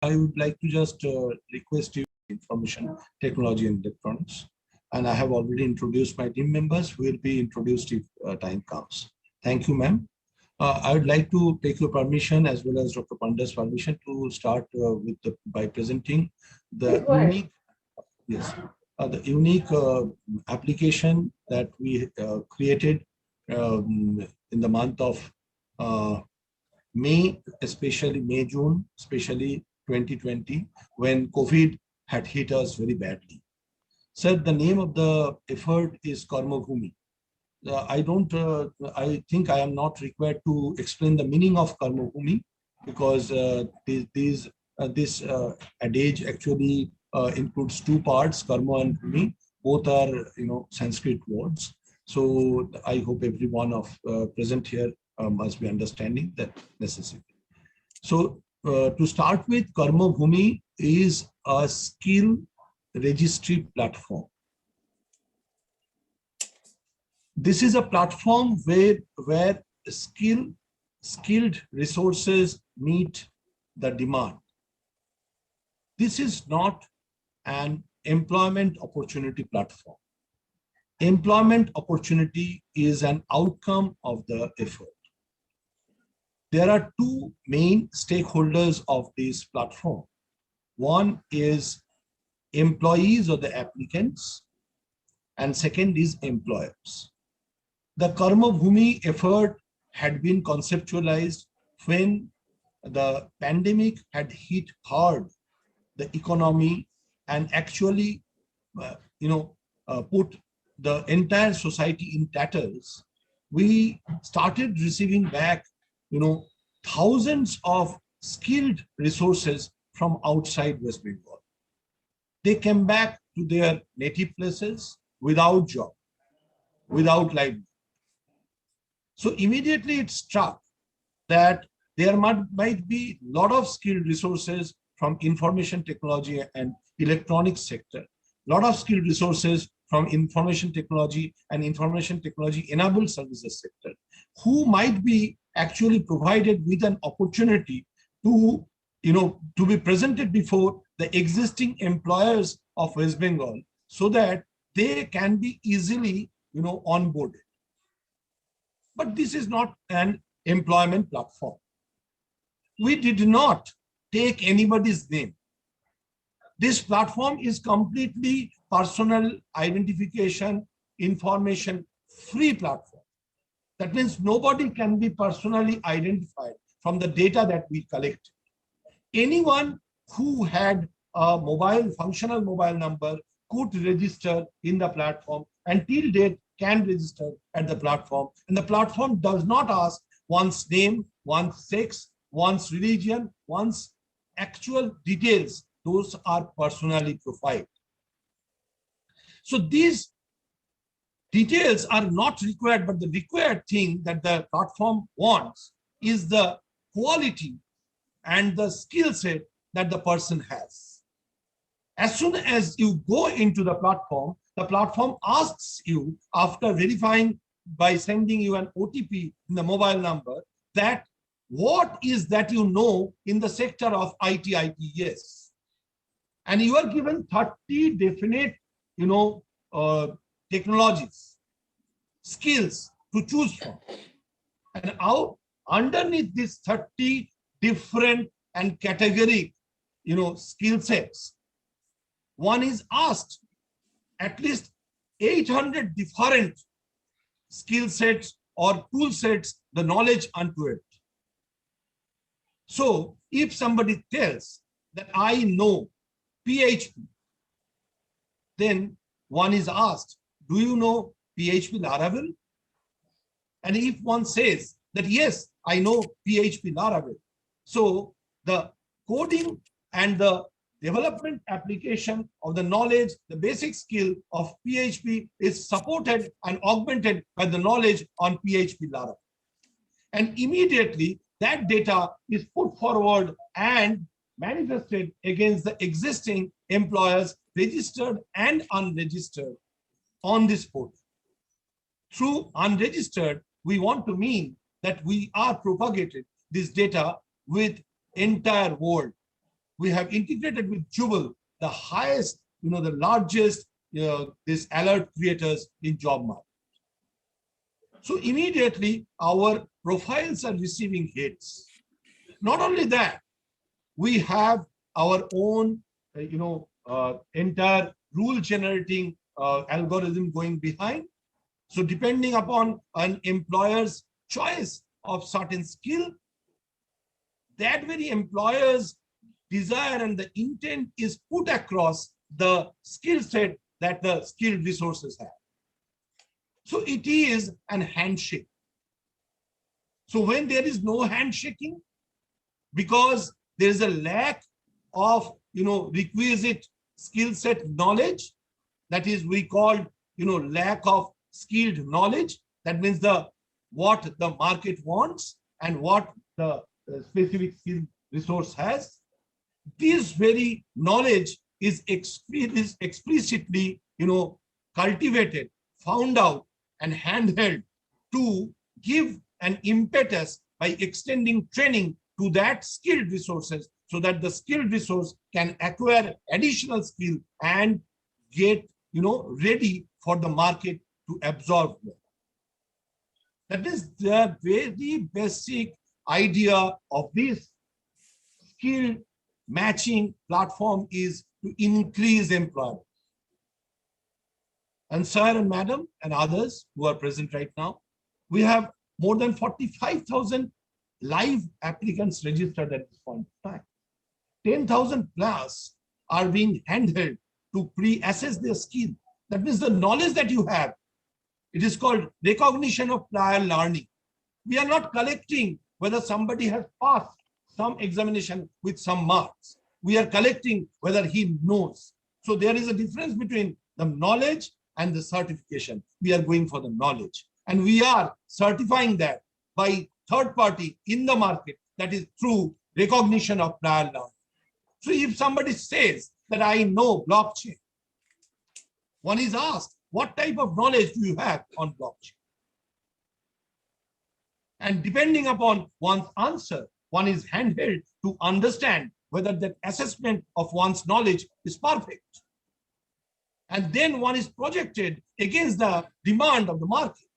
I would like to just request you information technology and electronics. And I have already introduced my team members who will be introduced if time comes. Thank you, ma'am. I would like to take your permission as well as Dr. Panda's permission to start by presenting the unique, the unique application that we created in the month of May, especially May, June, especially 2020, when COVID had hit us very badly. So the name of the effort is Karmo Bhumi. I think I am not required to explain the meaning of Karmo Bhumi because this adage actually includes two parts, Karma and Bhumi. Both are, Sanskrit words. So I hope everyone of present here must be understanding that necessity. So to start with, Karmo Bhumi is a skill registry platform. This is a platform where skilled resources meet the demand. This is not an employment opportunity platform. Employment opportunity is an outcome of the effort. There are two main stakeholders of this platform. One is employees or the applicants, and second is employers. The Karmo Bhumi effort had been conceptualized when the pandemic had hit hard the economy and actually, put the entire society in tatters. We started receiving back, thousands of skilled resources from outside West Bengal. They came back to their native places without job, without livelihood. So immediately it struck that there might be a lot of skilled resources from information technology and electronics sector, a lot of skilled resources from information technology and information technology enabled services sector, who might be actually provided with an opportunity to, to be presented before the existing employers of West Bengal so that they can be easily, onboarded. But this is not an employment platform. We did not take anybody's name. This platform is completely personal identification, information free platform. That means nobody can be personally identified from the data that we collect. Anyone who had a functional mobile number could register in the platform and till date can register at the platform. And the platform does not ask one's name, one's sex, one's religion, one's actual details. Those are personally profiled. So these details are not required, but the required thing that the platform wants is the quality and the skill set that the person has. As soon as you go into the platform asks you, after verifying by sending you an OTP in the mobile number, that what is that you know in the sector of ITeS. And you are given 30 definite, technologies, skills to choose from. And out underneath these 30 different and category, skill sets, one is asked at least 800 different skill sets or tool sets, the knowledge unto it. So if somebody tells that I know PHP, then one is asked, do you know PHP Laravel? And if one says that yes, I know PHP Laravel, so the coding and the development application of the knowledge, the basic skill of PHP is supported and augmented by the knowledge on PHP Laravel. And immediately that data is put forward and manifested against the existing employers, registered and unregistered, on this portal. Through unregistered, we want to mean that we are propagated this data with entire world. we have integrated with Jubal, the highest, the largest, this alert creators in job market. So immediately our profiles are receiving hits. Not only that, we have our own, entire rule generating algorithm going behind. So depending upon an employer's choice of certain skill, that very employer's desire and the intent is put across the skill set that the skilled resources have. So it is an handshake. So when there is no handshaking, because there is a lack of requisite skill set knowledge, that is we call lack of skilled knowledge. That means what the market wants and what the specific skill resource has. This very knowledge is explicitly cultivated, found out, and handheld to give an impetus by extending training to that skilled resources, so that the skilled resource can acquire additional skill and get ready for the market to absorb them. That is the very basic idea of this skill matching platform, is to increase employment. And sir and madam and others who are present right now, we have more than 45,000 live applicants registered at this point in time. 10,000 plus are being handheld to pre-assess their skill. That means the knowledge that you have, it is called recognition of prior learning. We are not collecting whether somebody has passed some examination with some marks. We are collecting whether he knows. So there is a difference between the knowledge and the certification. We are going for the knowledge. And we are certifying that by third party in the market, that is through recognition of prior learning. So if somebody says that I know blockchain, one is asked, what type of knowledge do you have on blockchain? And depending upon one's answer, one is handheld to understand whether that assessment of one's knowledge is perfect. And then one is projected against the demand of the market.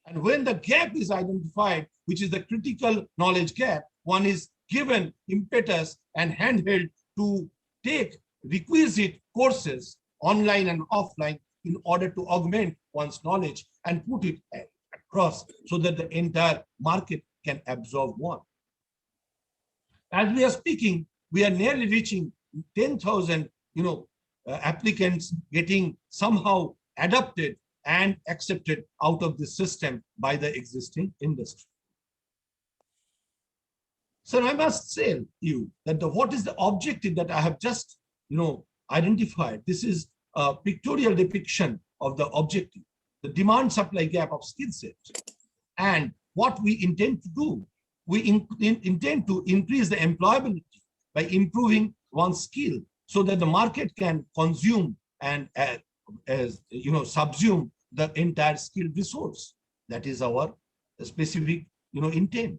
And when the gap is identified, which is the critical knowledge gap, one is given impetus and handheld to take requisite courses, online and offline, in order to augment one's knowledge and put it across so that the entire market can absorb one. As we are speaking, we are nearly reaching 10,000, applicants getting somehow adopted and accepted out of the system by the existing industry. So I must say to you that what is the objective that I have just identified. This is a pictorial depiction of the objective, the demand supply gap of skill set. And what we intend to do, we intend to increase the employability by improving one's skill so that the market can consume and subsume the entire skilled resource. That is our specific intent.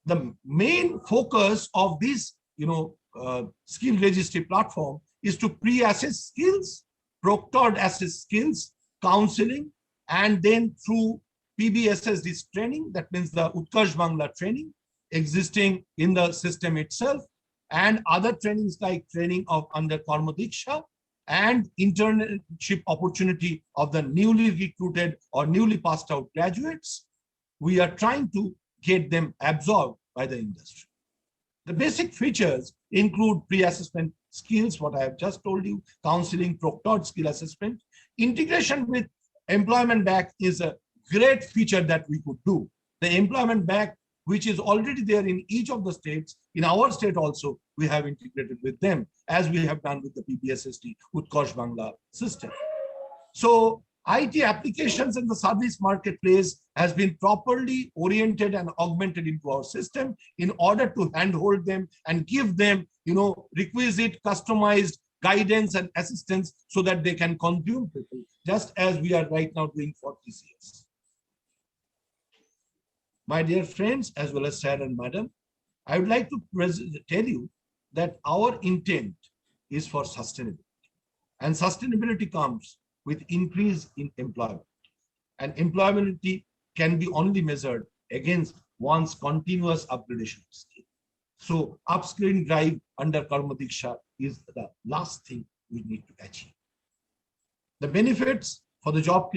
The main focus of this skill registry platform is to pre-assess skills, proctored assess skills, counseling, and then through PBSS training, that means the Utkarsh Bangla training existing in the system itself, and other trainings like training of under Karmo Diksha and internship opportunity of the newly recruited or newly passed out graduates. We are trying to get them absorbed by the industry. The basic features include pre-assessment skills, what I have just told you, counseling, proctored skill assessment. Integration with employment back is a great feature that we could do. The employment back, which is already there in each of the states, in our state also, we have integrated with them, as we have done with the PBSST, Utkarsh Bangla system. So IT applications in the service marketplace has been properly oriented and augmented into our system in order to handhold them and give them, requisite customized guidance and assistance so that they can consume people, just as we are right now doing for TCS. My dear friends, as well as sir and madam, I would like to tell you that our intent is for sustainability. And sustainability comes with increase in employment. And employability can be only measured against one's continuous upgradation of skill. So upskilling drive under Karma Diksha is the last thing we need to achieve. The benefits for the job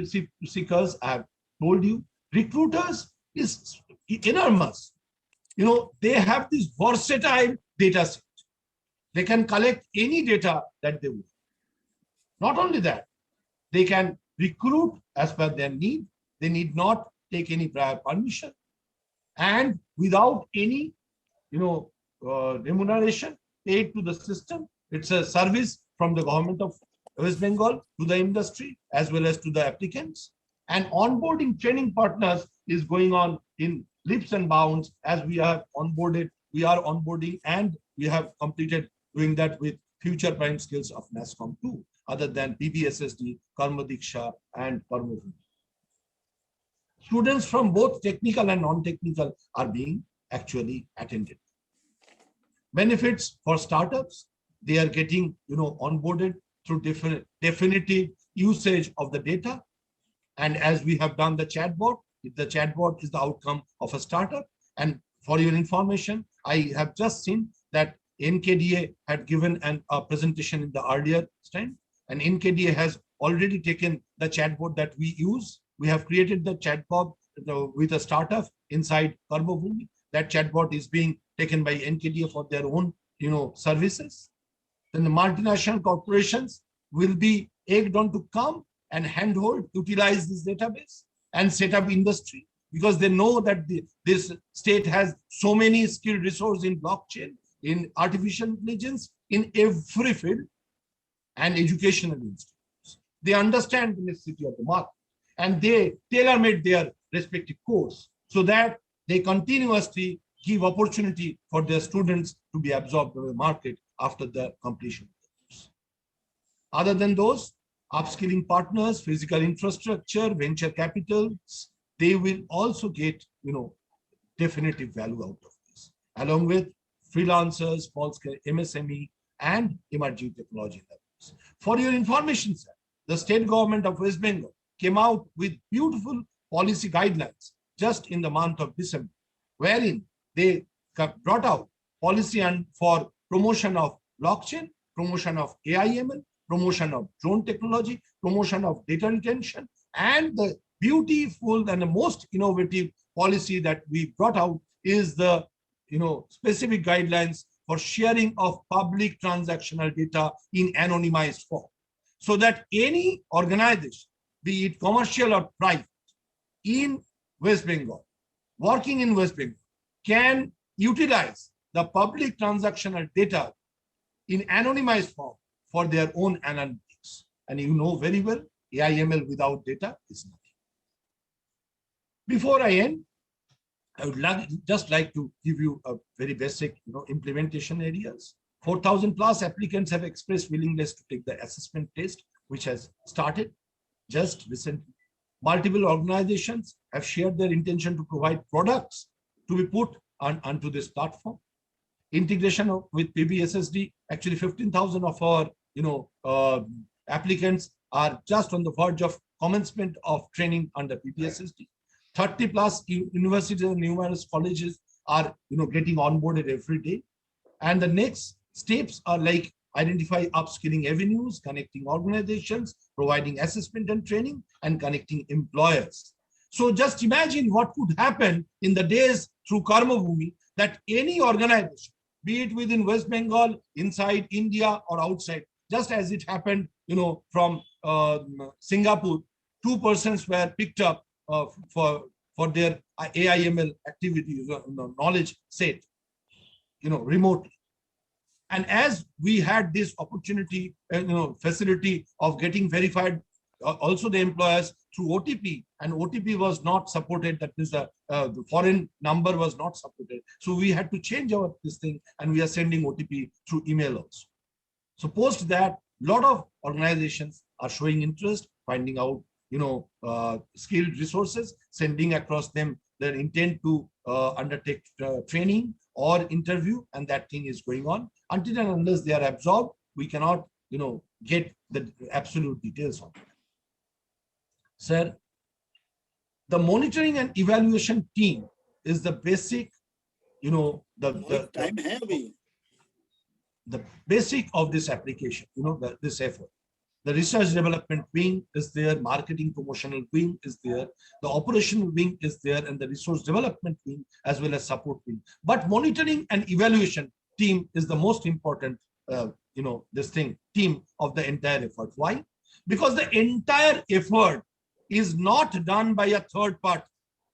seekers, I have told you. Recruiters is enormous. They have this versatile data set. They can collect any data that they want. Not only that, they can recruit as per their need. They need not take any prior permission. And without any, remuneration paid to the system, it's a service from the government of West Bengal to the industry as well as to the applicants. And onboarding training partners is going on in leaps and bounds as we are onboarding and we have completed doing that with future prime skills of NASSCOM 2, other than PBSSD, Karma Diksha, and Karmo Bhumi. Students from both technical and non-technical are being actually attended. Benefits for startups, they are getting onboarded through definitive usage of the data. And as we have done the chatbot is the outcome of a startup. And for your information, I have just seen that NKDA had given a presentation in the earlier time, and NKDA has already taken the chatbot that we use. We have created the chatbot with a startup inside Karmo Bhumi. That chatbot is being taken by NKDA for their own services. Then the multinational corporations will be egged on to come and handhold, utilize this database and set up industry, because they know that this state has so many skilled resources in blockchain, in artificial intelligence, in every field, and educational institutes. They understand the necessity of the market and they tailor-made their respective course so that they continuously give opportunity for their students to be absorbed by the market after the completion of the course. Other than those, upskilling partners, physical infrastructure, venture capitals, they will also get definitive value out of this, along with freelancers, small-scale MSME, and emerging technology levels. For your information, sir, the state government of West Bengal came out with beautiful policy guidelines just in the month of December, wherein they brought out policy and for promotion of blockchain, promotion of AI/ML, promotion of drone technology, promotion of data retention, and the beautiful and the most innovative policy that we brought out is the specific guidelines for sharing of public transactional data in anonymized form, so that any organization, be it commercial or private, in West Bengal, working in West Bengal, can utilize the public transactional data in anonymized form for their own analytics. And you know very well, AI/ML without data is nothing. Before I end, I would just like to give you a very basic implementation areas. 4,000 plus applicants have expressed willingness to take the assessment test, which has started just recently. Multiple organizations have shared their intention to provide products to be put onto this platform. Integration with PBSSD, actually 15,000 of our applicants are just on the verge of commencement of training under PBSSD. 30 plus universities and numerous colleges are getting onboarded every day. And the next steps are like identify upskilling avenues, connecting organizations, providing assessment and training, and connecting employers. So just imagine what could happen in the days through Karmo Bhumi, that any organization, be it within West Bengal, inside India or outside, just as it happened, from Singapore, 2 persons were picked up for their AI/ML activities, knowledge set, remotely. And as we had this opportunity, facility of getting verified, also the employers through OTP, and OTP was not supported. That is the foreign number was not supported. So we had to change this thing, and we are sending OTP through email also. So post that, a lot of organizations are showing interest, finding out skilled resources, sending across them their intent to undertake training or interview, and that thing is going on. Until and unless they are absorbed, we cannot, get the absolute details on it. Sir, the monitoring and evaluation team is the basic, the basic of this application, this effort. The research development wing is there, marketing promotional wing is there, the operational wing is there, and the resource development wing as well as support wing. But monitoring and evaluation team is the most important, team of the entire effort. Why? Because the entire effort is not done by a third party.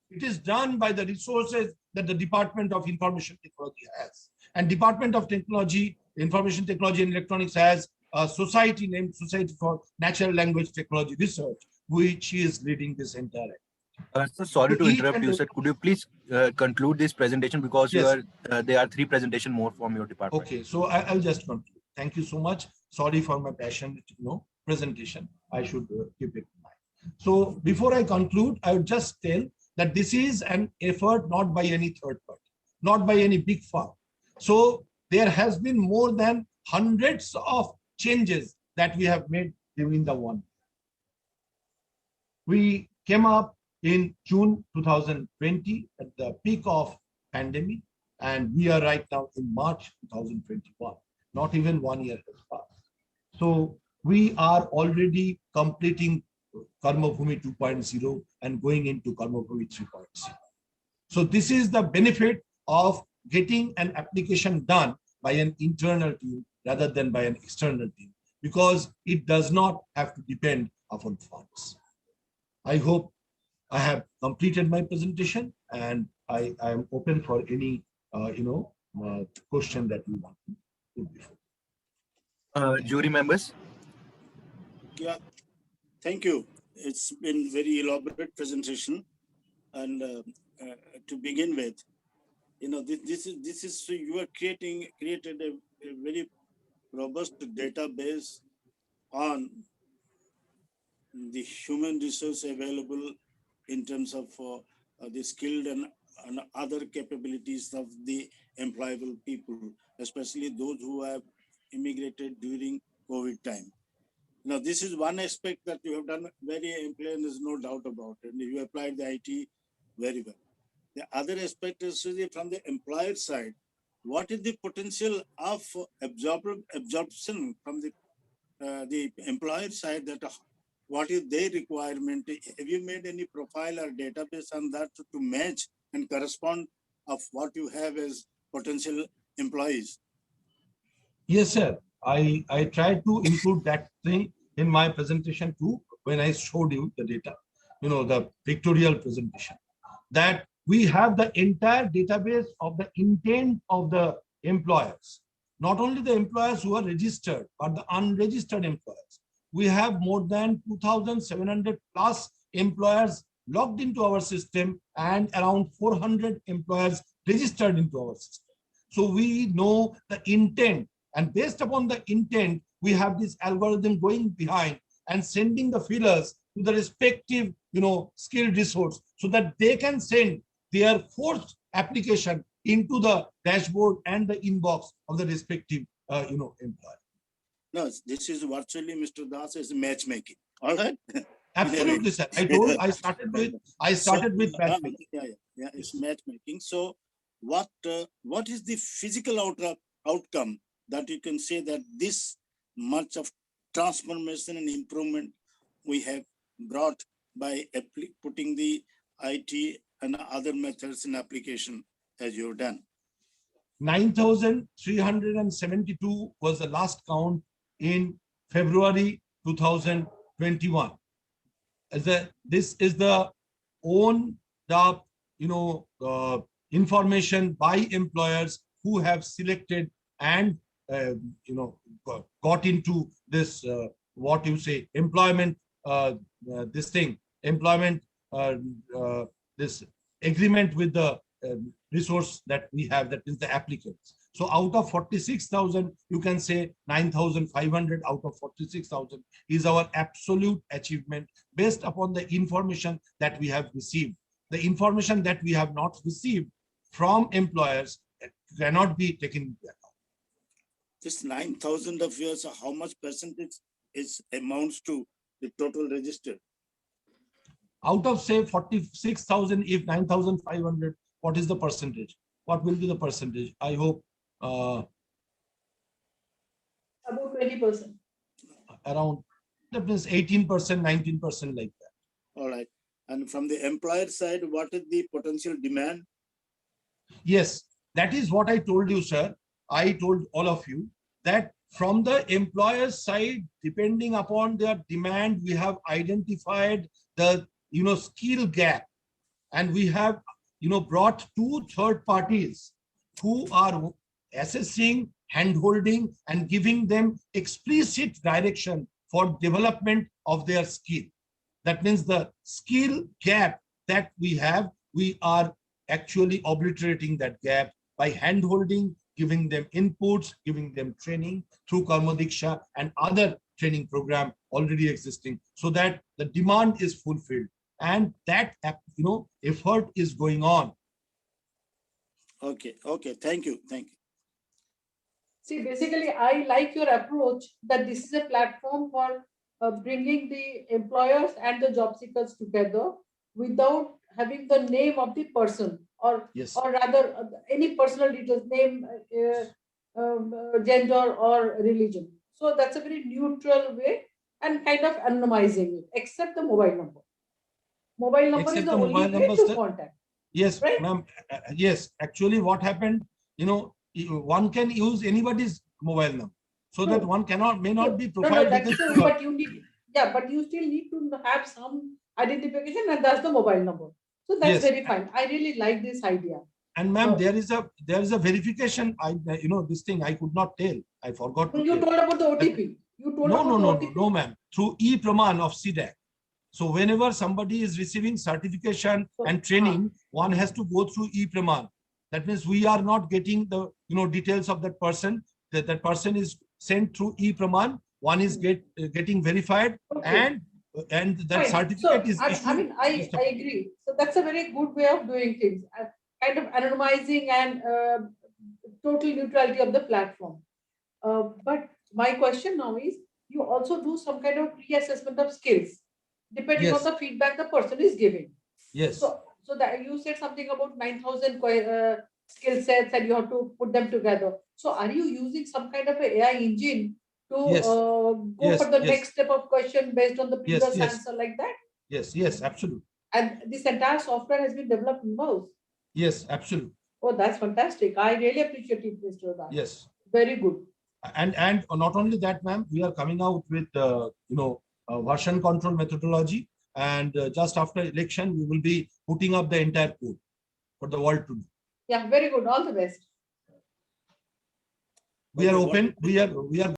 It is done by the resources that the Department of Information Technology has. And Department of Information Technology and Electronics has a society named Society for Natural Language Technology Research, which is leading this entire Sir, sorry to interrupt you, sir. Could you please conclude this presentation, because yes, there are 3 presentations more from your department. Okay, so I'll just conclude. Thank you so much. Sorry for my passionate, presentation. I should keep it in mind. So before I conclude, I would just tell that this is an effort not by any third party, not by any big firm. So there has been more than hundreds of changes that we have made during the 1 year. We came up in June 2020 at the peak of pandemic, and we are right now in March 2021. Not even 1 year has passed. So we are already completing Karmo Bhumi 2.0 and going into Karmo Bhumi 3.0. So this is the benefit of getting an application done by an internal team rather than by an external team, because it does not have to depend upon funds. I hope I have completed my presentation, and I am open for any question that you want to put before. Jury members. Yeah, thank you. It's been very elaborate presentation, and to begin with, this is so you are created a very robust database on the human resource available in terms of the skilled and other capabilities of the employable people, especially those who have immigrated during COVID time. Now, this is one aspect that you have done very amply, and there's no doubt about it. And you applied the IT very well. The other aspect is from the employer side. What is the potential of absorption from the employer side? That what is their requirement? Have you made any profile or database on that to match and correspond of what you have as potential employees? Yes, sir. I tried to include that thing in my presentation too, when I showed you the data, the pictorial presentation, that we have the entire database of the intent of the employers, not only the employers who are registered, but the unregistered employers. We have more than 2,700 plus employers logged into our system and around 400 employers registered into our system. So we know the intent, and based upon the intent, we have this algorithm going behind and sending the fillers to the respective, skilled resource, so that they can send their forced application into the dashboard and the inbox of the respective, employer. No, this is virtually, Mr. Das, is matchmaking. All right. Absolutely, sir. I started with matchmaking. Yeah, it's matchmaking. So, what is the physical outcome that you can say that this much of transformation and improvement we have brought by putting the IT and other methods in application as you've done? 9,372 was the last count in February 2021. This is the owned up, information by employers who have selected and got into this what you say employment this agreement with the resource that we have, that is the applicants. So out of 46,000, you can say 9,500 out of 46,000 is our absolute achievement based upon the information that we have received the information that we have not received from employers cannot be taken into account. This 9,000 of yours, how much percentage is amounts to the total registered? Out of say 46,000, if 9,500, what is the percentage? What will be the percentage? I hope About 20%. around, that means 18%, 19% like that. All right. And from the employer side, what is the potential demand? Yes, that is what I told you, sir. I told all of you that from the employer's side, depending upon their demand, we have identified the skill gap, and we have brought 2 third parties who are assessing, handholding, and giving them explicit direction for development of their skill. That means the skill gap that we have, we are actually obliterating that gap by handholding, giving them inputs, giving them training through Karma Diksha and other training program already existing, so that the demand is fulfilled. And that effort is going on. Okay. Thank you. See, basically, I like your approach that this is a platform for bringing the employers and the job seekers together without having the name of the person, or Yes. or rather any personal details, name, gender or religion. So that's a very neutral way and kind of anonymizing it, except the mobile number. Mobile number Except is the the only mobile way number, to sir. contact. Yes, Right? ma'am. Yes, actually what happened, one can use anybody's mobile number, so that one may not be profiled. No, that's true, but you need, but you still need to have some identification, and that's the mobile number. So that's Yes. very fine. I really like this idea. And ma'am, there is a verification. This thing I could not tell. I forgot to You tell. told about the OTP. You told about the OTP. No, ma'am. Through e-Praman of CDAC. So whenever somebody is receiving certification and training, one has to go through e-Praman. That means we are not getting the details of that person. That person is sent through e-Praman. One is getting verified, and that Fine. certificate is I issued. I agree. So that's a very good way of doing things. Kind of anonymizing and total neutrality of the platform. But my question now is, you also do some kind of reassessment of skills depending on Yes. the feedback the person is giving. Yes. So that you said something about 9,000 skill sets and you have to put them together. So are you using some kind of a AI engine to Yes. go Yes, for the yes. next step of question based on the previous Yes. answer, like that? Yes, absolutely. And this entire software has been developed in-house. Yes, absolutely. Oh, that's fantastic. I really appreciate it, Mr. Uday. Yes. Very good. And not only that, ma'am, we are coming out with version control methodology, and just after election we will be putting up the entire code for the world to know. Yeah, very good. All the best. We are open. We are